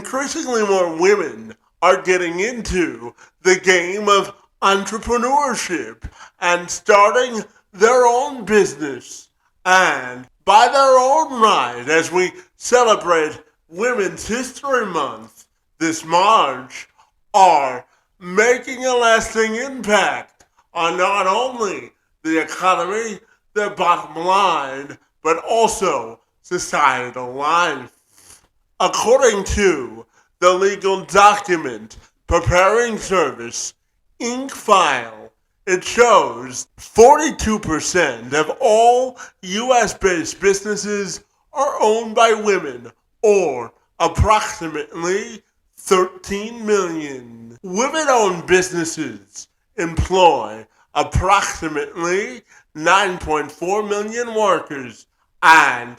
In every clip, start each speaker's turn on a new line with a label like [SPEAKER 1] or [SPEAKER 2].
[SPEAKER 1] increasingly more women are getting into the game of entrepreneurship and starting their own business. And by their own right, as we celebrate Women's History Month this March, are making a lasting impact on not only the economy, their bottom line, but also societal life. According to the legal document preparing service Inc. file, it shows 42% of all U.S.-based businesses are owned by women, or approximately 13 million. Women-owned businesses employ approximately 9.4 million workers and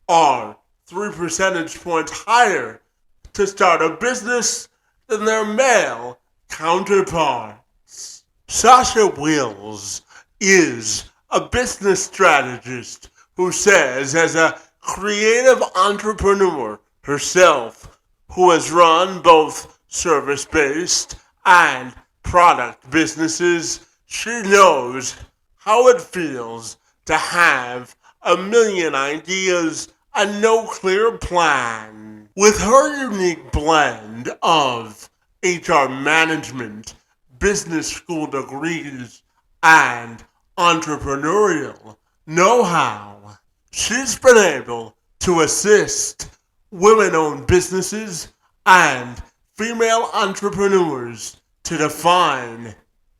[SPEAKER 1] are 3 percentage points higher to start a business than their male counterparts. Sasha Willis is a business strategist who says, as a creative entrepreneur herself, who has run both service-based and product businesses, she knows how it feels to have a million ideas and no clear plan. With her unique blend of HR management, business school degrees, and entrepreneurial know-how, she's been able to assist women-owned businesses and female entrepreneurs to define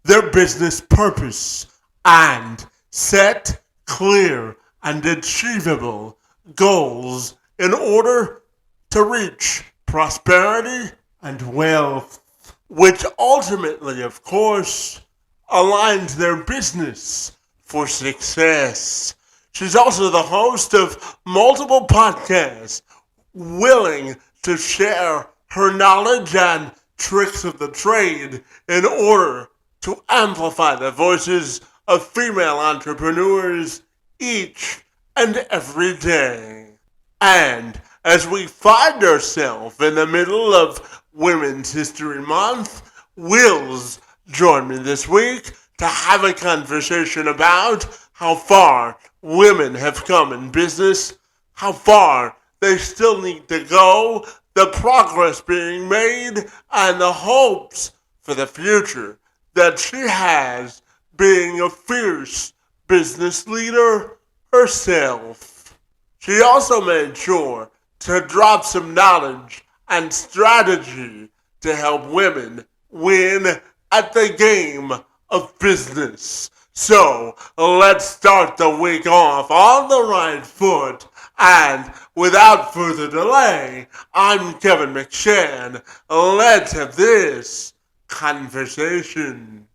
[SPEAKER 1] their business purpose and set clear and achievable goals in order to reach prosperity and wealth, which ultimately, of course, aligns their business for success. She's also the host of multiple podcasts, willing to share her knowledge and tricks of the trade in order to amplify the voices of female entrepreneurs each and every day. And as we find ourselves in the middle of Women's History Month, Wills joined me this week to have a conversation about how far women have come in business, how far they still need to go, the progress being made, and the hopes for the future that she has being a fierce business leader herself. She also made sure to drop some knowledge and strategy to help women win at the game of business. So let's start the week off on the right foot. And without further delay, I'm Kevin McShann. Let's have this conversation.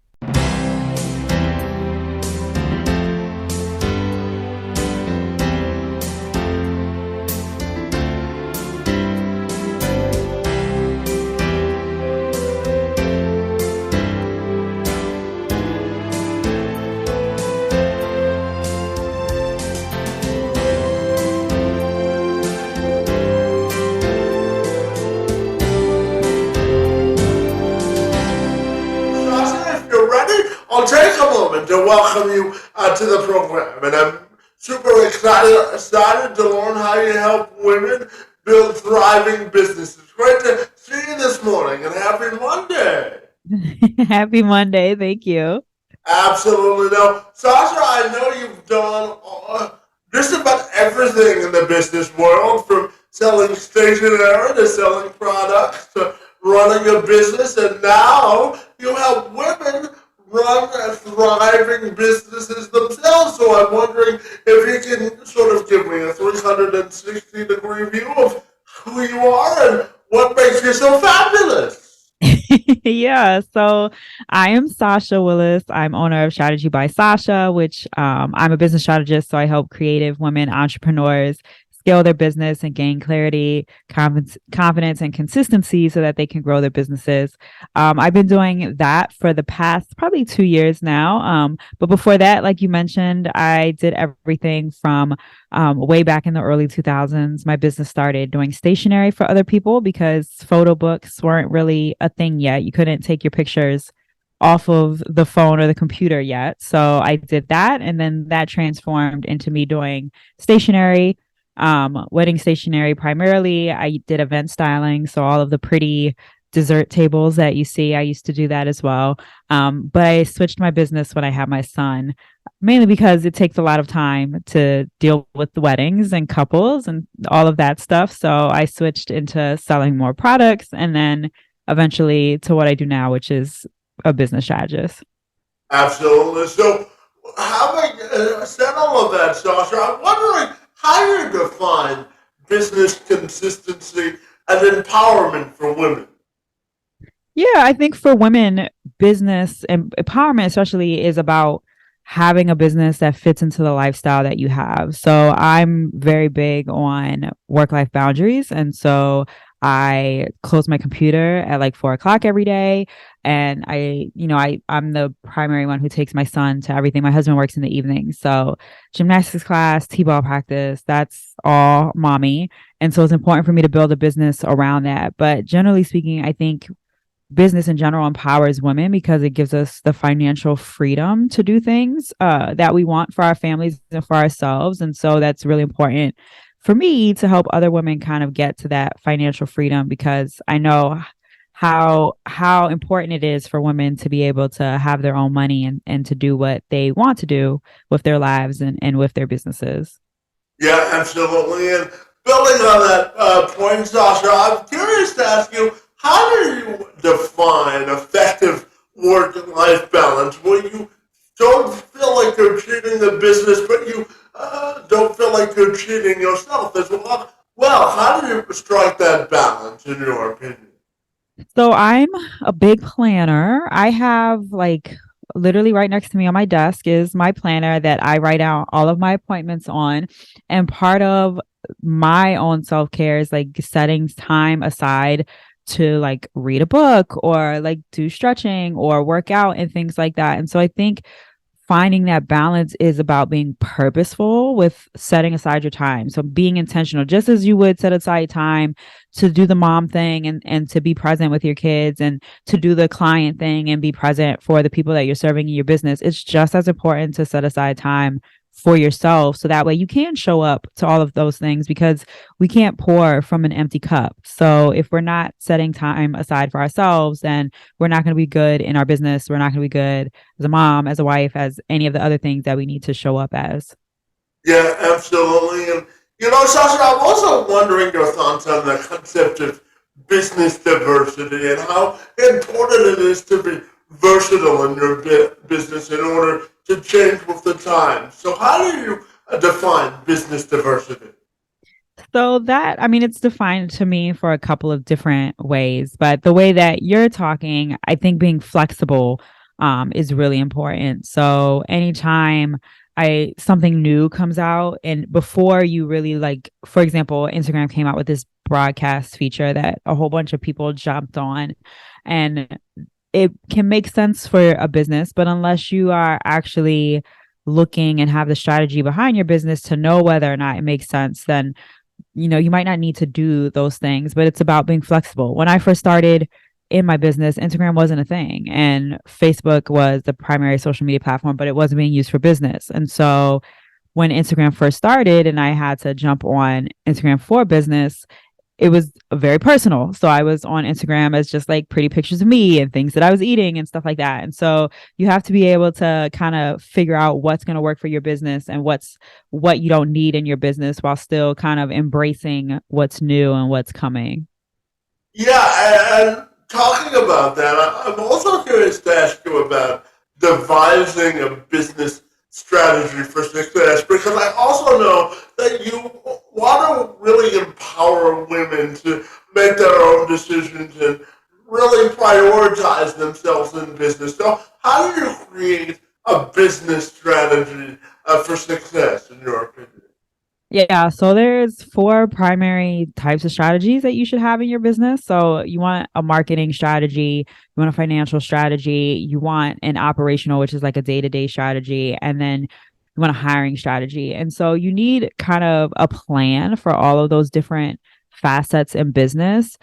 [SPEAKER 1] I'll take a moment to welcome you to the program, and I'm super excited to learn how you help women build thriving businesses. Great to see you this morning, and happy Monday.
[SPEAKER 2] Happy Monday. Thank you.
[SPEAKER 1] Absolutely. Now, Sasha, I know you've done just about everything in the business world, from selling stationery to selling products to running a business, and now you help women run thriving businesses themselves. So I'm wondering if you can sort of give me a 360-degree view of who you are and what makes you so fabulous.
[SPEAKER 2] Yeah. So I am Sasha Willis. I'm owner of Strategy by Sasha, which I'm a business strategist. So I help creative women entrepreneurs scale their business and gain clarity, confidence, and consistency so that they can grow their businesses. I've been doing that for the past probably 2 years now. But before that, like you mentioned, I did everything from way back in the early 2000s. My business started doing stationery for other people because photo books weren't really a thing yet. You couldn't take your pictures off of the phone or the computer yet. So I did that. And then that transformed into me doing stationery, wedding stationery primarily. I did event styling. So all of the pretty dessert tables that you see, I used to do that as well. But I switched my business when I had my son, mainly because it takes a lot of time to deal with the weddings and couples and all of that stuff. So I switched into selling more products and then eventually to what I do now, which is a business strategist.
[SPEAKER 1] Absolutely. So, having said all of that, Sasha, I'm wondering how you define business consistency and empowerment for women.
[SPEAKER 2] Yeah, I think for women, business and empowerment, especially, is about having a business that fits into the lifestyle that you have. So I'm very big on work life boundaries. And so I close my computer at like 4 o'clock every day. And I'm the primary one who takes my son to everything. My husband works in the evening. So gymnastics class, t-ball practice, that's all mommy. And so it's important for me to build a business around that. But generally speaking, I think business in general empowers women because it gives us the financial freedom to do things that we want for our families and for ourselves. And so that's really important for me to help other women kind of get to that financial freedom because I know how important it is for women to be able to have their own money and to do what they want to do with their lives and with their businesses.
[SPEAKER 1] Yeah, absolutely. And building on that point, Sasha, I'm curious to ask you, how do you define effective work-life balance where you don't feel like you're cheating the business, but you don't feel like you're cheating yourself as well? Well, how do you strike that balance, in your opinion?
[SPEAKER 2] So I'm a big planner. I have like literally right next to me on my desk is my planner that I write out all of my appointments on. And part of my own self care is like setting time aside to like read a book or like do stretching or work out and things like that. And so I think finding that balance is about being purposeful with setting aside your time. So being intentional, just as you would set aside time to do the mom thing and to be present with your kids and to do the client thing and be present for the people that you're serving in your business. It's just as important to set aside time for yourself. So that way you can show up to all of those things because we can't pour from an empty cup. So if we're not setting time aside for ourselves, then we're not going to be good in our business. We're not going to be good as a mom, as a wife, as any of the other things that we need to show up as.
[SPEAKER 1] Yeah, absolutely. And, Sasha, I'm also wondering your thoughts on the concept of business diversity and how important it is to be versatile in your business in order to change with the times. So, how do you define business diversity?
[SPEAKER 2] So that, I mean, it's defined to me for a couple of different ways, but the way that you're talking, I think being flexible is really important. So anytime something new comes out and before you really like, for example, Instagram came out with this broadcast feature that a whole bunch of people jumped on and it can make sense for a business, but unless you are actually looking and have the strategy behind your business to know whether or not it makes sense, then you might not need to do those things, but it's about being flexible. When I first started in my business, Instagram wasn't a thing and Facebook was the primary social media platform, but it wasn't being used for business. And so when Instagram first started and I had to jump on Instagram for business, it was very personal. So I was on Instagram as just like pretty pictures of me and things that I was eating and stuff like that. And so you have to be able to kind of figure out what's going to work for your business and what you don't need in your business while still kind of embracing what's new and what's coming.
[SPEAKER 1] Yeah, and talking about that, I'm also curious to ask you about devising a business strategy for success because I also know that you want to really empower women to make their own decisions and really prioritize themselves in business. So, how do you create a business strategy for success, in your opinion?
[SPEAKER 2] Yeah, so there's four primary types of strategies that you should have in your business. So you want a marketing strategy, you want a financial strategy, you want an operational, which is like a day-to-day strategy, and then you want a hiring strategy. And so you need kind of a plan for all of those different facets in business.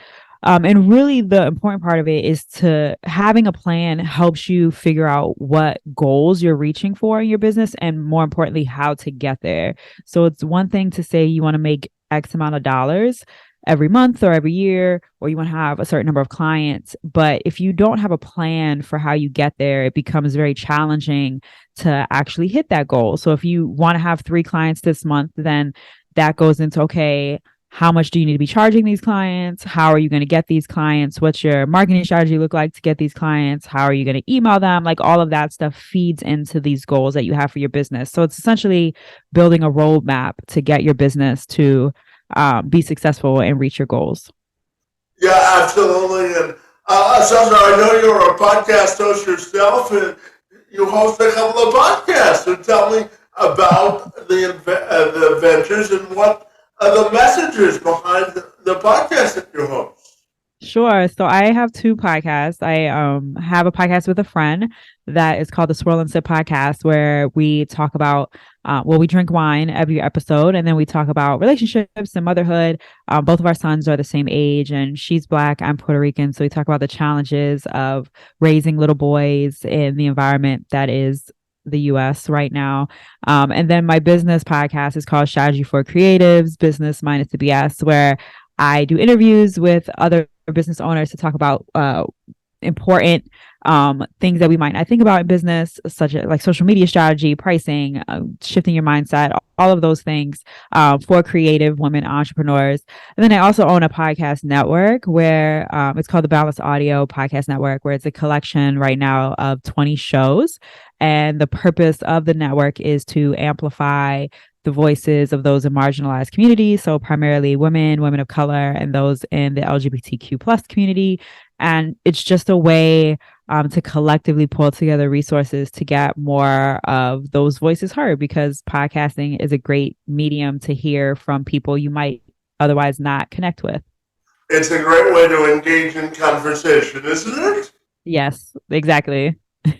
[SPEAKER 2] And really, the important part of it is to having a plan helps you figure out what goals you're reaching for in your business, and more importantly, how to get there. So it's one thing to say you want to make X amount of dollars every month or every year, or you want to have a certain number of clients. But if you don't have a plan for how you get there, it becomes very challenging to actually hit that goal. So if you want to have 3 clients this month, then that goes into, okay, how much do you need to be charging these clients? How are you going to get these clients? What's your marketing strategy look like to get these clients? How are you going to email them? Like all of that stuff feeds into these goals that you have for your business. So it's essentially building a roadmap to get your business to be successful and reach your goals.
[SPEAKER 1] Yeah, absolutely. And Sasha, I know you're a podcast host yourself, and you host a couple of podcasts. So tell me about the ventures and what are the messages behind the podcast that you host.
[SPEAKER 2] Sure. So I have 2 podcasts. I have a podcast with a friend that is called the Swirl and Sip podcast, where we talk about we drink wine every episode, and then we talk about relationships and motherhood. Both of our sons are the same age, and she's Black, I'm Puerto Rican, so we talk about the challenges of raising little boys in the environment that is the US right now. And then my business podcast is called Strategy for Creatives, Business Minus the BS, where I do interviews with other business owners to talk about important things that we might not think about in business, such as like social media strategy, pricing, shifting your mindset, all of those things for creative women entrepreneurs. And then I also own a podcast network where it's called the Balance Audio Podcast Network, where it's a collection right now of 20 shows. And the purpose of the network is to amplify the voices of those in marginalized communities. So primarily women, women of color, and those in the LGBTQ plus community. And it's just a way to collectively pull together resources to get more of those voices heard, because podcasting is a great medium to hear from people you might otherwise not connect with.
[SPEAKER 1] It's a great way to engage in conversation, isn't it?
[SPEAKER 2] Yes, exactly.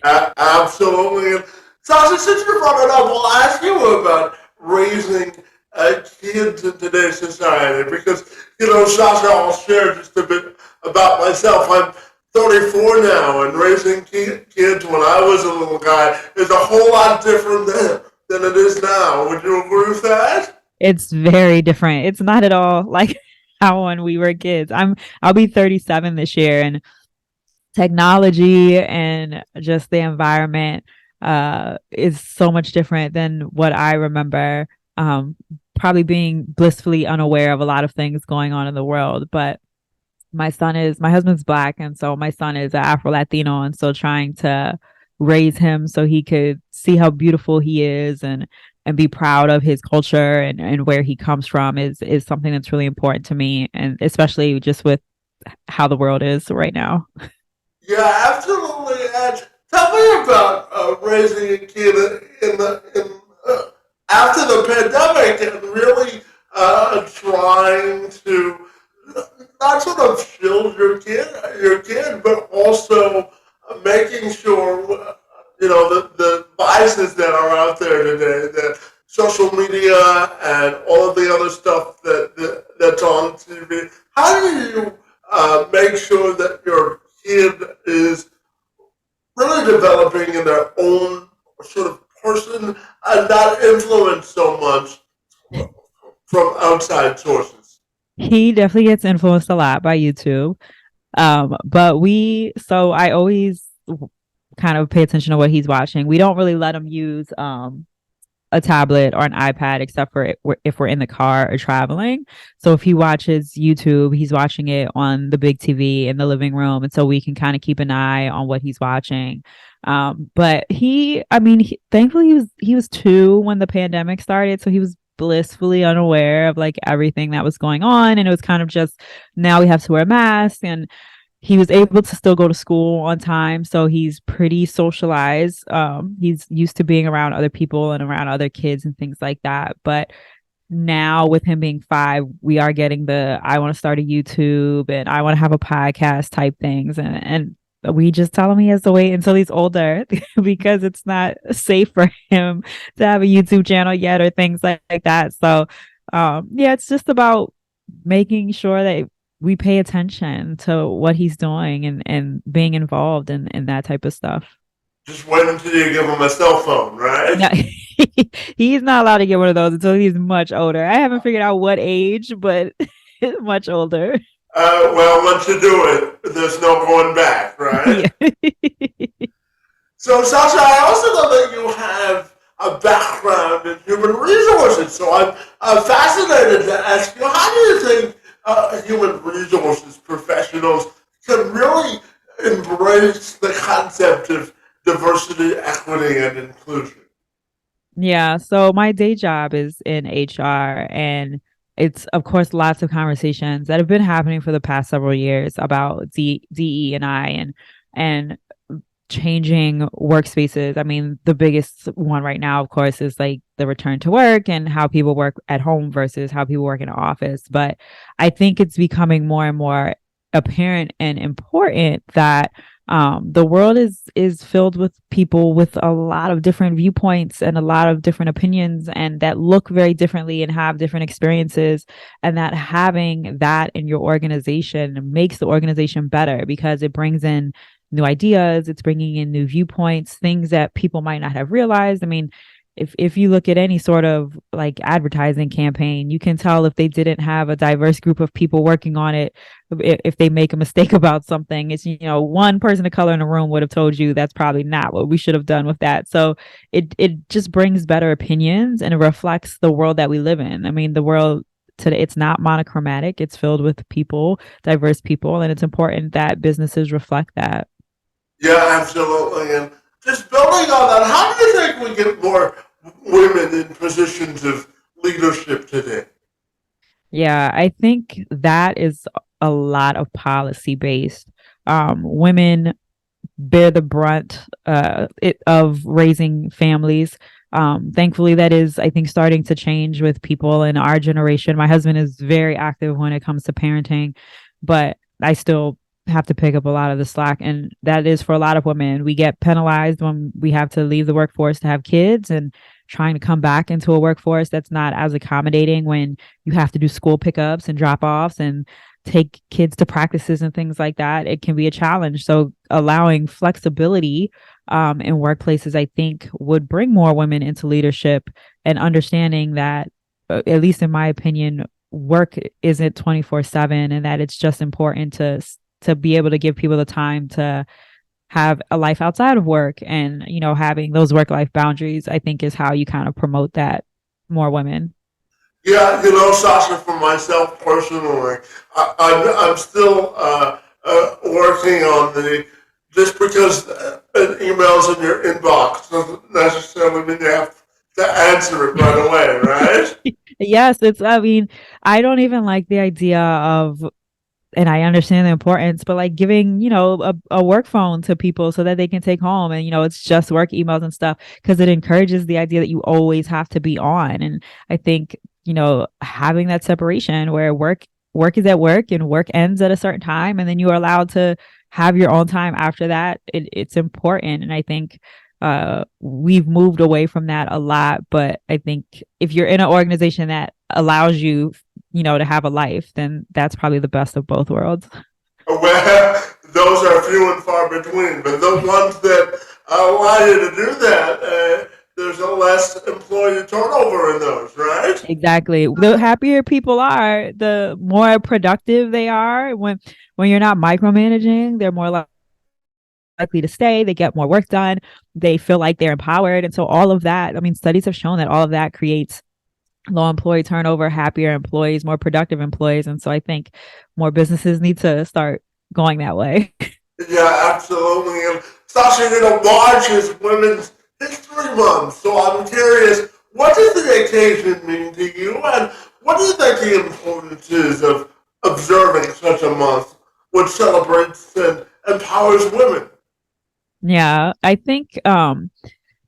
[SPEAKER 1] Absolutely. And Sasha, since you brought it up, I'll ask you about raising kids in today's society because, Sasha, I'll share just a bit about myself. I'm 34 now, and raising kids when I was a little guy is a whole lot different than it is now. Would you agree with that?
[SPEAKER 2] It's very different. It's not at all like how when we were kids. I'll be 37 this year, and technology and just the environment is so much different than what I remember. Probably being blissfully unaware of a lot of things going on in the world, but my husband's Black, and so my son is an Afro Latino, and so trying to raise him so he could see how beautiful he is and be proud of his culture and where he comes from is something that's really important to me, and especially just with how the world is right now.
[SPEAKER 1] Yeah, absolutely. And tell me about raising a kid after the pandemic and really trying to not sort of shield your kid, but also making sure the vices that are out there today, that social media and all of the other stuff that's on TV. How do you make sure that your kid is really developing in their own sort of person and not influenced so much from outside sources?
[SPEAKER 2] He definitely gets influenced a lot by YouTube. But so I always kind of pay attention to what he's watching. We don't really let him use a tablet or an iPad except for if we're in the car or traveling. So if he watches YouTube, he's watching it on the big TV in the living room. And so we can kind of keep an eye on what he's watching. But thankfully he was 2 when the pandemic started. So he was blissfully unaware of like everything that was going on. And it was kind of just, now we have to wear masks, and he was able to still go to school on time. So he's pretty socialized. He's used to being around other people and around other kids and things like that. But now with him being 5, we are getting the I want to start a YouTube and I want to have a podcast type things, and we just tell him he has to wait until he's older because it's not safe for him to have a YouTube channel yet or things like that. So yeah, it's just about making sure that we pay attention to what he's doing and being involved in that type of stuff.
[SPEAKER 1] Just wait until you give him a cell phone, right?
[SPEAKER 2] No, he's not allowed to get one of those until he's much older. I haven't figured out what age, but much older.
[SPEAKER 1] Well, once you do it, there's no going back, right?
[SPEAKER 2] Yeah.
[SPEAKER 1] So, Sasha, I also know that you have a background in human resources. So, I'm fascinated to ask you, how do you think human resources professionals can really embrace the concept of diversity, equity, and inclusion?
[SPEAKER 2] Yeah. So my day job is in HR, and it's of course lots of conversations that have been happening for the past several years about DE and I and changing workspaces. I mean, the biggest one right now, of course, is like the return to work and how people work at home versus how people work in an office. But I think it's becoming more and more apparent and important that the world is filled with people with a lot of different viewpoints and a lot of different opinions and that look very differently and have different experiences, and that having that in your organization makes the organization better because it brings in new ideas, it's bringing in new viewpoints, things that people might not have realized. I mean, if you look at any sort of like advertising campaign, you can tell if they didn't have a diverse group of people working on it. If they make a mistake about something, it's, one person of color in the room would have told you that's probably not what we should have done with that. So it just brings better opinions and it reflects the world that we live in. I mean, the world today, it's not monochromatic, it's filled with people, diverse people, and it's important that businesses reflect that.
[SPEAKER 1] Yeah, absolutely. And just building on that, how do you think we get more women in positions of leadership today?
[SPEAKER 2] Yeah, I think that is a lot of policy based. Women bear the brunt of raising families. Thankfully, that is, I think, starting to change with people in our generation. My husband is very active when it comes to parenting, but I still have to pick up a lot of the slack. And that is for a lot of women. We get penalized when we have to leave the workforce to have kids, and trying to come back into a workforce that's not as accommodating when you have to do school pickups and drop offs and take kids to practices and things like that. It can be a challenge. So allowing flexibility in workplaces, I think, would bring more women into leadership, and understanding that, at least in my opinion, work isn't 24/7, and that it's just important to be able to give people the time to have a life outside of work. And having those work life boundaries, I think, is how you kind of promote that more women.
[SPEAKER 1] Yeah, Sasha, for myself personally, I'm still working on just because an email's in your inbox doesn't necessarily mean you have to answer it right away, right?
[SPEAKER 2] Yes, I mean, I don't even like the idea of, and I understand the importance, but like giving, a work phone to people so that they can take home, and, it's just work emails and stuff, because it encourages the idea that you always have to be on. And I think, having that separation where work is at work and work ends at a certain time, and then you are allowed to have your own time after that. It's important. And I think we've moved away from that a lot. But I think if you're in an organization that allows you, to have a life, then that's probably the best of both worlds.
[SPEAKER 1] Well, those are few and far between, but the ones that allow you to do that, there's a less employee turnover in those, right?
[SPEAKER 2] Exactly. The happier people are, the more productive they are. When you're not micromanaging, they're more likely to stay, they get more work done, they feel like they're empowered. And so all of that, I mean, studies have shown that all of that creates low employee turnover, happier employees, more productive employees. And so I think more businesses need to start going that way.
[SPEAKER 1] Yeah, absolutely. And Sasha, March is Women's History Month, so I'm curious, what does the occasion mean to you, and what do you think the importance is of observing such a month which celebrates and empowers women?
[SPEAKER 2] Yeah, I think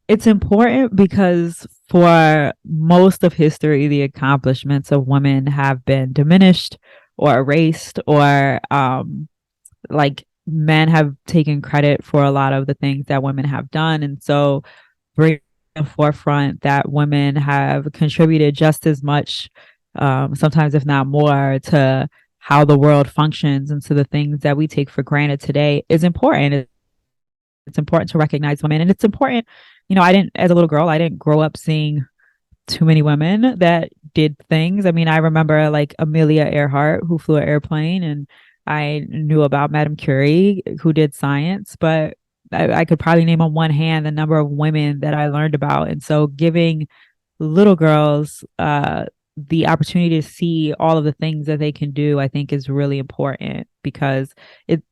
[SPEAKER 2] It's important because for most of history, the accomplishments of women have been diminished or erased, or like men have taken credit for a lot of the things that women have done. And so bring the forefront that women have contributed just as much, sometimes if not more, to how the world functions and to the things that we take for granted today is important. It's important to recognize women, and it's important. I didn't, as a little girl, I didn't grow up seeing too many women that did things. I mean, I remember like Amelia Earhart, who flew an airplane, and I knew about Madame Curie, who did science, but I could probably name on one hand the number of women that I learned about. And so giving little girls the opportunity to see all of the things that they can do, I think is really important, because it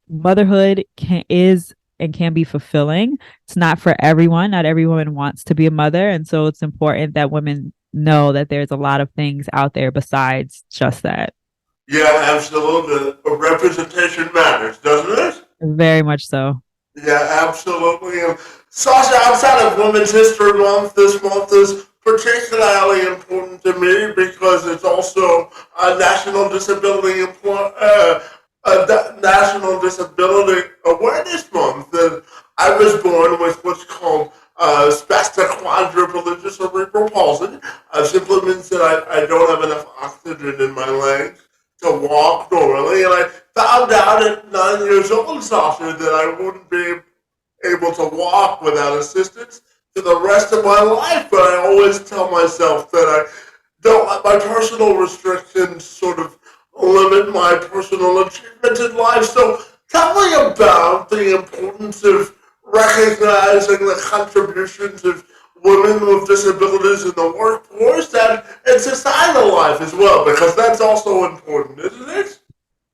[SPEAKER 2] motherhood is and can be fulfilling. It's not for everyone. Not every woman wants to be a mother. And so it's important that women know that there's a lot of things out there besides just that.
[SPEAKER 1] Yeah, absolutely. Representation matters, doesn't it?
[SPEAKER 2] Very much so.
[SPEAKER 1] Yeah, absolutely. And Sasha, outside of Women's History Month, this month is particularly important to me because it's also a National Disability National Disability Awareness Month. And I was born with what's called spastic quadriplegia cerebral palsy. Simply means that I don't have enough oxygen in my legs to walk normally, and I found out at 9 years old, Sasha, that I wouldn't be able to walk without assistance for the rest of my life. But I always tell myself that I don't let my personal restrictions sort of limit my personal achievement in life. So tell me about the importance of recognizing the contributions of women with disabilities in the workforce and in societal life as well, because that's also important, isn't it?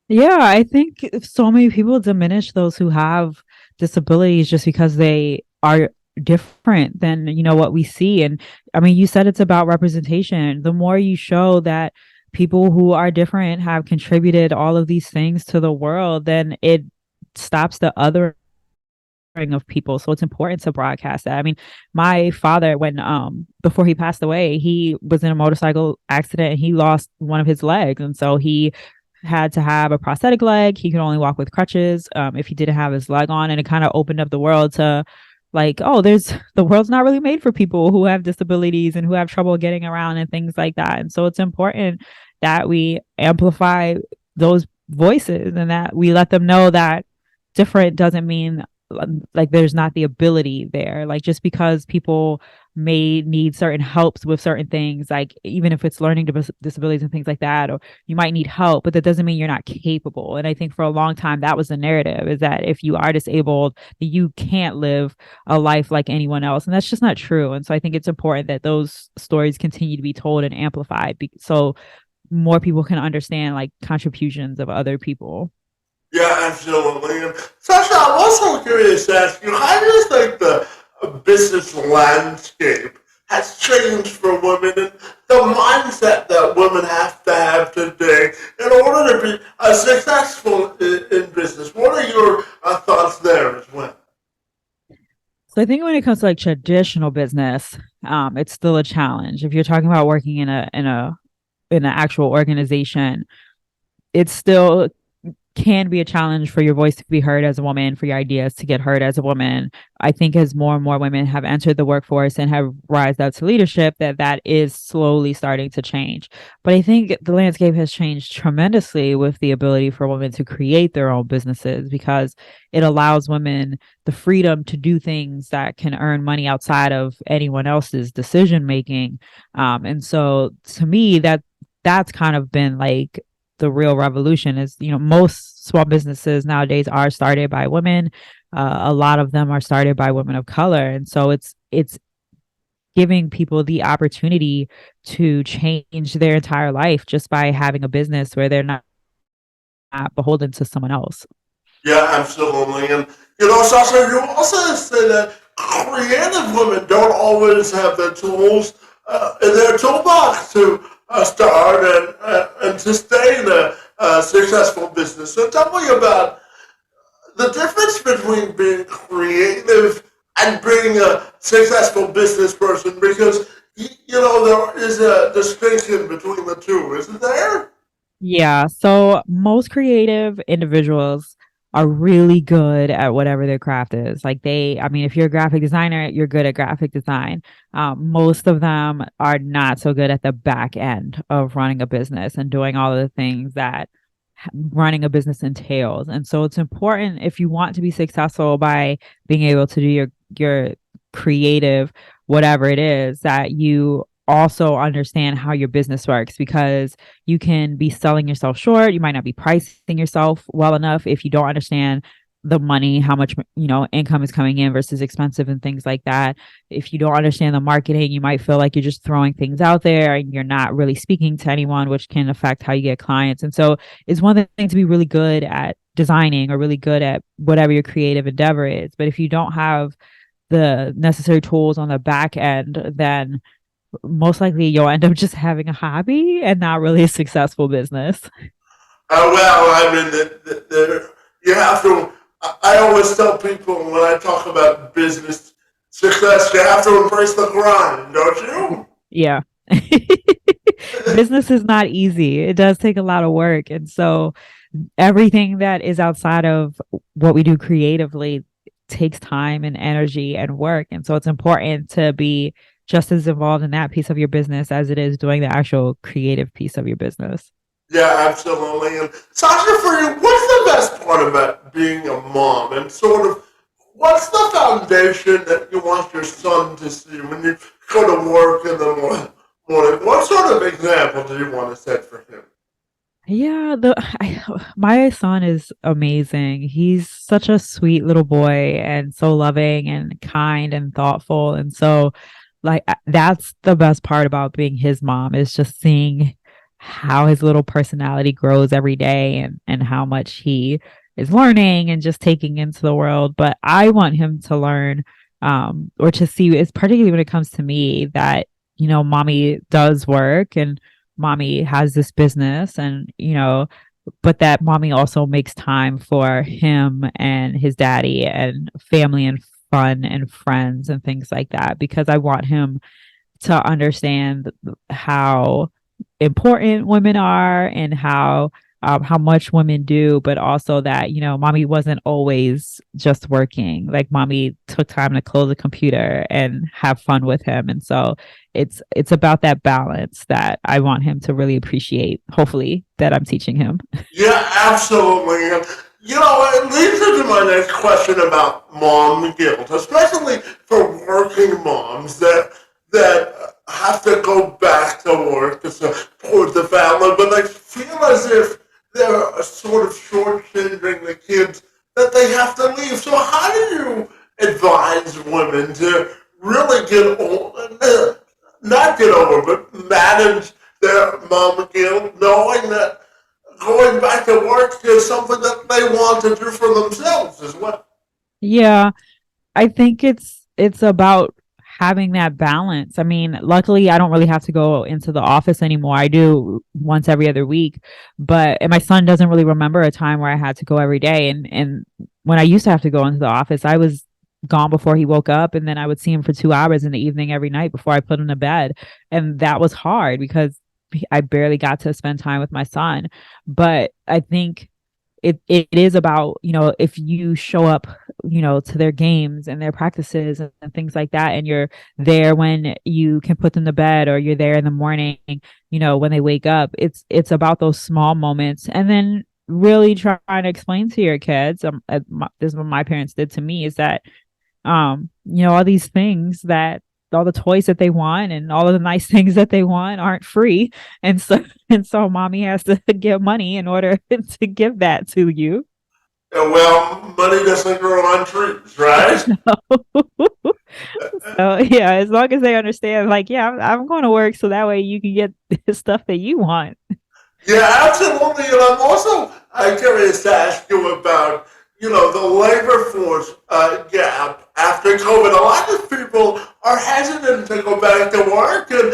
[SPEAKER 2] Yeah, I think so many people diminish those who have disabilities just because they are different than what we see. And I mean, you said it's about representation. The more you show that people who are different have contributed all of these things to the world, then it stops the other of people. So it's important to broadcast that. I mean, my father, when before he passed away, he was in a motorcycle accident and he lost one of his legs. And so he had to have a prosthetic leg. He could only walk with crutches if he didn't have his leg on. And it kind of opened up the world to like, oh, the world's not really made for people who have disabilities and who have trouble getting around and things like that. And so it's important that we amplify those voices and that we let them know that different doesn't mean like there's not the ability there. Like just because people may need certain helps with certain things, like even if it's learning disabilities and things like that, or you might need help, but that doesn't mean you're not capable. And I think for a long time that was the narrative, is that if you are disabled, you can't live a life like anyone else, and that's just not true. And so I think it's important that those stories continue to be told and amplified, so more people can understand like contributions of other people.
[SPEAKER 1] Yeah, absolutely. And Sasha, I'm also curious to ask you, how do you think the business landscape has changed for women and the mindset that women have to have today in order to be successful in business? What are your thoughts there as well?
[SPEAKER 2] So I think when it comes to like traditional business, it's still a challenge. If you're talking about working in an actual organization, it's still can be a challenge for your voice to be heard as a woman, for your ideas to get heard as a woman. I think as more and more women have entered the workforce and have rised up to leadership, that is slowly starting to change. But I think the landscape has changed tremendously with the ability for women to create their own businesses, because it allows women the freedom to do things that can earn money outside of anyone else's decision making. And so to me, that's kind of been like the real revolution. Is most small businesses nowadays are started by women. A lot of them are started by women of color, and so it's giving people the opportunity to change their entire life just by having a business where they're not beholden to someone else.
[SPEAKER 1] Yeah, absolutely. And, Sasha, you also say that creative women don't always have the tools in their toolbox to start and sustain a successful business. So tell me about the difference between being creative and being a successful business person because there is a distinction between the two, isn't there?
[SPEAKER 2] Yeah. So most creative individuals are really good at whatever their craft is. Like I mean, if you're a graphic designer, you're good at graphic design. Most of them are not so good at the back end of running a business and doing all of the things that running a business entails. And so it's important if you want to be successful by being able to do your creative whatever it is that you also understand how your business works because you can be selling yourself short. You might not be pricing yourself well enough if you don't understand the money, how much, income is coming in versus expensive and things like that. If you don't understand the marketing, you might feel like you're just throwing things out there and you're not really speaking to anyone, which can affect how you get clients. And so it's one thing to be really good at designing or really good at whatever your creative endeavor is. But if you don't have the necessary tools on the back end, then most likely you'll end up just having a hobby and not really a successful business.
[SPEAKER 1] Well, I mean, you have to. I always tell people when I talk about business success, you have to embrace the grind, don't you?
[SPEAKER 2] Yeah. Business is not easy. It does take a lot of work. And so everything that is outside of what we do creatively takes time and energy and work. And so it's important to be just as involved in that piece of your business as it is doing the actual creative piece of your business.
[SPEAKER 1] Yeah, absolutely. And Sasha, for you, what's the best part about being a mom? And sort of, what's the foundation that you want your son to see when you go to work in the morning? What sort of example do you want to set for him?
[SPEAKER 2] Yeah, my son is amazing. He's such a sweet little boy and so loving and kind and thoughtful. And so like that's the best part about being his mom is just seeing how his little personality grows every day and how much he is learning and just taking into the world. But I want him to learn or to see it's particularly when it comes to me that, mommy does work and mommy has this business and but that mommy also makes time for him and his daddy and family and fun and friends and things like that because I want him to understand how important women are and how much women do, but also that mommy wasn't always just working. Like mommy took time to close the computer and have fun with him, and so it's about that balance that I want him to really appreciate. Hopefully, that I'm teaching him.
[SPEAKER 1] Yeah, absolutely. And, it leads into my next question about mom guilt, especially for working moms that have to go back to work to support the family, but they feel as if they're sort of shortchanging the kids that they have to leave. So how do you advise women to really get over, not get over, but manage their mom guilt, knowing that going back to work is something that they want to do for themselves as well?
[SPEAKER 2] Yeah, I think it's about having that balance. I mean, luckily I don't really have to go into the office anymore. I do once every other week, but and my son doesn't really remember a time where I had to go every day and when I used to have to go into the office, I was gone before he woke up and then I would see him for 2 hours in the evening every night before I put him to bed. And that was hard because I barely got to spend time with my son. But I think it is about if you show up to their games and their practices and things like that and you're there when you can put them to bed or you're there in the morning when they wake up, it's about those small moments and then really trying to explain to your kids this is what my parents did to me is that all these things that all the toys that they want and all of the nice things that they want aren't free. And so mommy has to get money in order to give that to you.
[SPEAKER 1] Well, money doesn't grow on trees, right?
[SPEAKER 2] So yeah, as long as they understand, like, yeah, I'm going to work so that way you can get the stuff that you want.
[SPEAKER 1] Yeah, absolutely. And I'm curious to ask you about, the labor force gap after COVID. A lot of people are hesitant to go back to work, and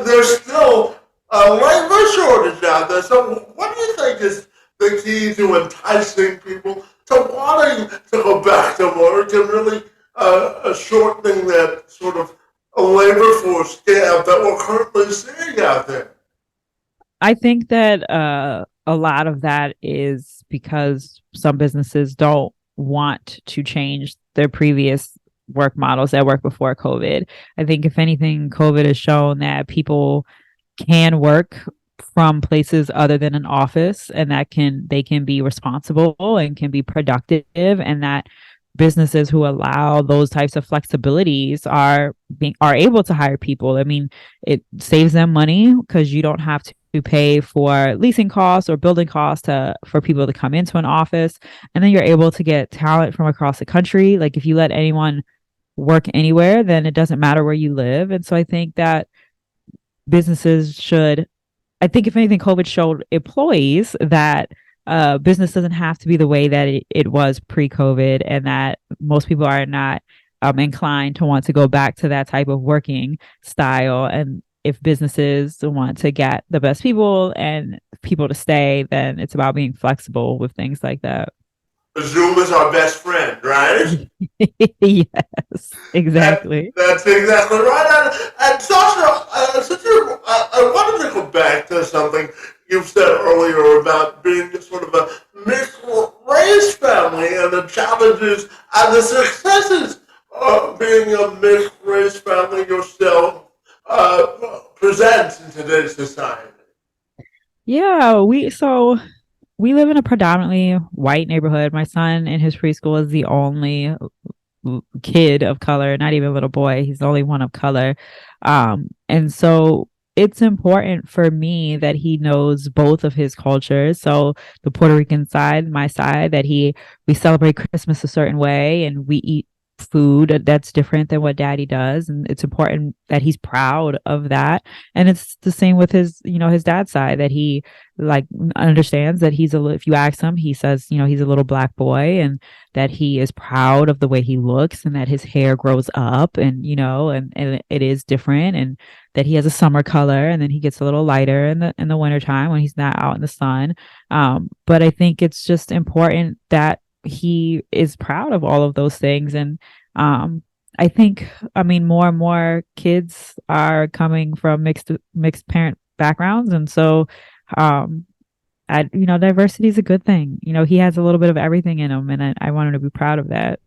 [SPEAKER 1] there's still a labor shortage out there. So, what do you think is the key to enticing people to wanting to go back to work and really a shortening that sort of a labor force gap that we're currently seeing out there.
[SPEAKER 2] I think that a lot of that is because some businesses don't want to change their previous work models that worked before COVID. I think if anything, COVID has shown that people can work from places other than an office, and that can they can be responsible and can be productive, and that businesses who allow those types of flexibilities are able to hire people. I mean, it saves them money because you don't have to pay for leasing costs or building costs for people to come into an office, and then you're able to get talent from across the country. Like if you let anyone work anywhere, then it doesn't matter where you live. And so I think that businesses should, I think if anything, COVID showed employees that business doesn't have to be the way that it was pre-COVID, and that most people are not inclined to want to go back to that type of working style. And if businesses want to get the best people and people to stay, then it's about being flexible with things like that.
[SPEAKER 1] Zoom is our best friend, right?
[SPEAKER 2] Yes, exactly.
[SPEAKER 1] That's exactly right. And Sasha, I wanted to go back to something you said earlier about being sort of a mixed race family and the challenges and the successes of being a mixed race family yourself presents in today's society.
[SPEAKER 2] Yeah, we live in a predominantly white neighborhood. My son in his preschool is the only kid of color, not even a little boy. He's the only one of color. And so it's important for me that he knows both of his cultures. So the Puerto Rican side, my side, that we celebrate Christmas a certain way and we eat food that's different than what daddy does, and it's important that he's proud of that. And it's the same with his dad's side, that he like understands that if you ask him, he says he's a little black boy, and that he is proud of the way he looks, and that his hair grows up, and and it is different, and that he has a summer color, and then he gets a little lighter in the wintertime when he's not out in the sun. But I think it's just important that he is proud of all of those things. And I think, I mean, more and more kids are coming from mixed parent backgrounds, and so diversity is a good thing. He has a little bit of everything in him, and I want him to be proud of that.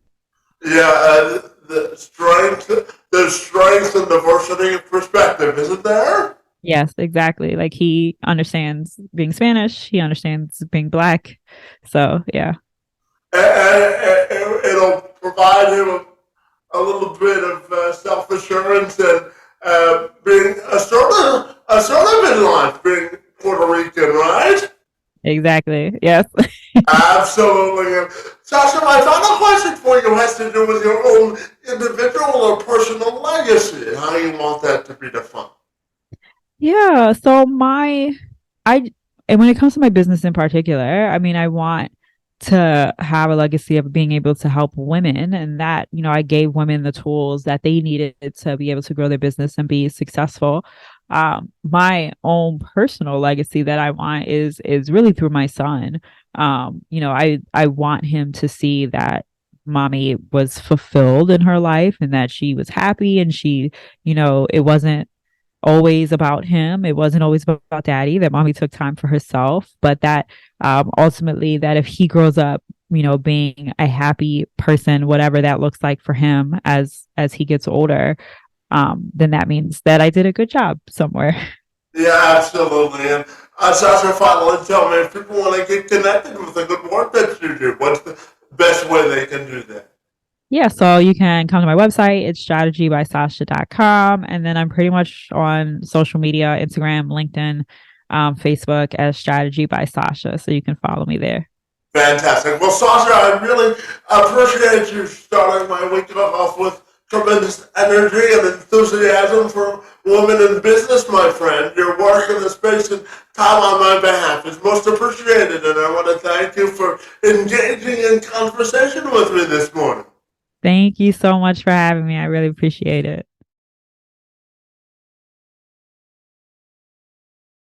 [SPEAKER 1] Yeah, the strength and diversity of perspective, isn't there?
[SPEAKER 2] Yes, exactly. Like he understands being Spanish, he understands being black. So yeah.
[SPEAKER 1] And it'll provide him a little bit of self assurance and being assertive in life, being Puerto Rican, right?
[SPEAKER 2] Exactly. Yes.
[SPEAKER 1] Absolutely. Sasha, my final question for you has to do with your own individual or personal legacy and how you want that to be defined.
[SPEAKER 2] Yeah. So and when it comes to my business in particular, I mean, I want to have a legacy of being able to help women, and that I gave women the tools that they needed to be able to grow their business and be successful. My own personal legacy that I want is really through my son. I want him to see that mommy was fulfilled in her life, and that she was happy, and it wasn't always about him. It wasn't always about daddy, that mommy took time for herself, but that ultimately, that if he grows up, being a happy person, whatever that looks like for him as he gets older, then that means that I did a good job somewhere.
[SPEAKER 1] Yeah, absolutely. And Sasha, finally, tell me if people want to get connected with the good work that you do, what's the best way they can do that?
[SPEAKER 2] Yeah, so you can come to my website. It's strategybysasha.com. And then I'm pretty much on social media, Instagram, LinkedIn, Facebook as Strategy by Sasha. So you can follow me there.
[SPEAKER 1] Fantastic. Well, Sasha, I really appreciate you starting my week off with tremendous energy and enthusiasm for women in business, my friend. Your work in the space and time on my behalf is most appreciated, and I want to thank you for engaging in conversation with me this morning.
[SPEAKER 2] Thank you so much for having me. I really appreciate it.